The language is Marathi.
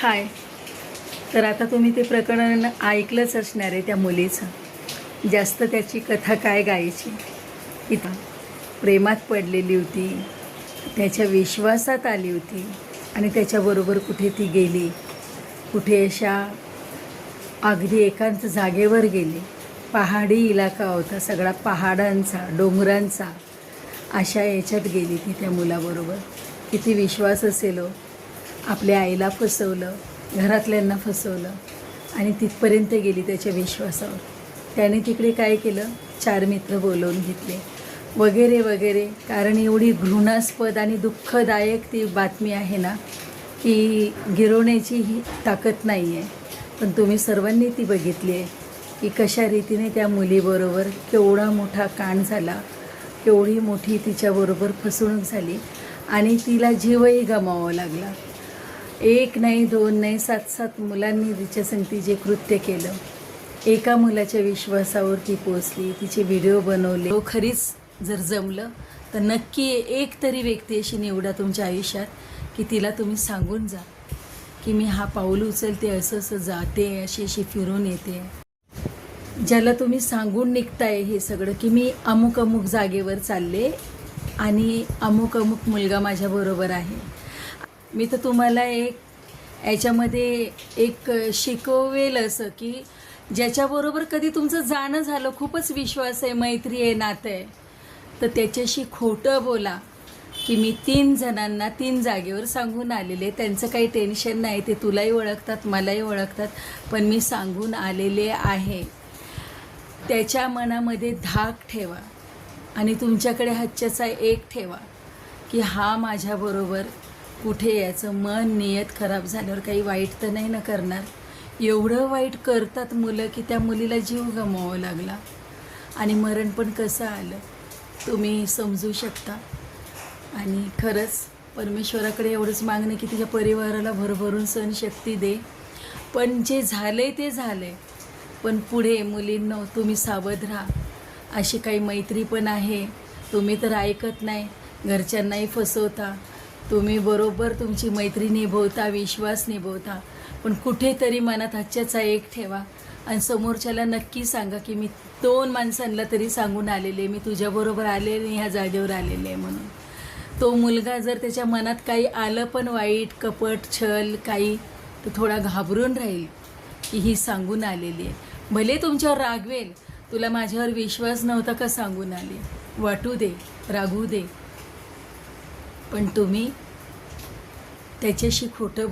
हाय. तर आता तुम्ही ते प्रकरण ऐकलंच असणार आहे त्या मुलीचं. जास्त त्याची कथा काय गायची. ती प्रेमात पडलेली होती, त्याच्या विश्वासात आली होती आणि त्याच्याबरोबर कुठे ती गेली, कुठे अशा अगदी एकांत जागेवर गेली. पहाडी इलाका होता, सगळा पहाडांचा डोंगरांचा. अशा याच्यात गेली ती त्या मुलाबरोबर. किती विश्वास असेल हो. आपल्या आईला फसवलं, घरातल्यांना फसवलं आणि तिथपर्यंत गेली त्याच्या विश्वासावर. त्याने तिकडे काय केलं, 4 मित्र बोलवून घेतले वगैरे वगैरे. कारण एवढी घृणास्पद आणि दुःखदायक ती बातमी आहे ना, की गिरवण्याची ही ताकद नाही आहे. पण तुम्ही सर्वांनी ती बघितली आहे की कशा रीतीने त्या मुलीबरोबर केवढा मोठा कांड झाला, केवढी मोठी तिच्याबरोबर फसवणूक झाली आणि तिला जीवही गमावावा लागला. 1 नाही 2 नाही 7 मुलांनी तिच्या संगती जे कृत्य केलं. एका मुलाच्या विश्वासावर ती पोचली, तिचे व्हिडिओ बनवले. तो खरीच जर जमलं तर नक्की एक तरी व्यक्ती अशी निवडा तुमच्या आयुष्यात की तिला तुम्ही सांगून जा की मी हा पाऊल उचलते, असं असं जाते, अशी अशी फिरून येते. ज्याला तुम्ही सांगून निघताय हे सगळं की मी अमुक अमुक जागेवर चालले आणि अमुक अमुक मुलगा माझ्याबरोबर आहे. मी तर तुम्हाला याच्यामध्ये एक शिकवेल असं की ज्याच्याबरोबर कधी तुमचं जाणं झालं, खूपच विश्वास आहे, मैत्री आहे, नातं आहे, तर त्याच्याशी खोटं बोला की मी 3 जणांना 3 जागेवर सांगून आलेले. त्यांचं काही टेन्शन नाही, ते तुलाही ओळखतात, मलाही ओळखतात, पण मी सांगून आलेले आहे. त्याच्या मनामध्ये धाक ठेवा आणि तुमच्याकडे हच्च्याचा एक ठेवा की हा माझ्याबरोबर कुठे याचं मन नियत खराब झाल्यावर काही वाईट तर नाही ना करणार. एवढं वाईट करतात मुलं की त्या मुलीला जीव गमवावा लागला आणि मरण पण कसं आलं तुम्ही समजू शकता. आणि खरंच परमेश्वराकडे एवढंच मागणं की तिच्या परिवाराला भरभरून सहनशक्ती दे. पण जे झालं आहे ते झालं आहे, पण पुढे मुलींनो तुम्ही सावध राहा. अशी काही मैत्री पण आहे, तुम्ही तर ऐकत नाही, घरच्यांनाही फसवता, तुम्ही बरोबर तुमची मैत्री निभवता, विश्वास निभवता, पण कुठेतरी मनात हच्च्याचा एक ठेवा आणि समोरच्याला नक्की सांगा की मी 2 माणसांना तरी सांगून आलेले, मी तुझ्याबरोबर आलेले, ह्या जागेवर आलेले आहे म्हणून. तो मुलगा जर त्याच्या मनात काही आलं पण वाईट, कपट, छल काही, तर थोडा घाबरून राहील की ही सांगून आलेली आहे. भले तुमच्यावर रागवेल, तुला माझ्यावर विश्वास नव्हता का सांगून आली, वाटू दे, रागू दे, पण तुम्ही त्याच्याशी खोटं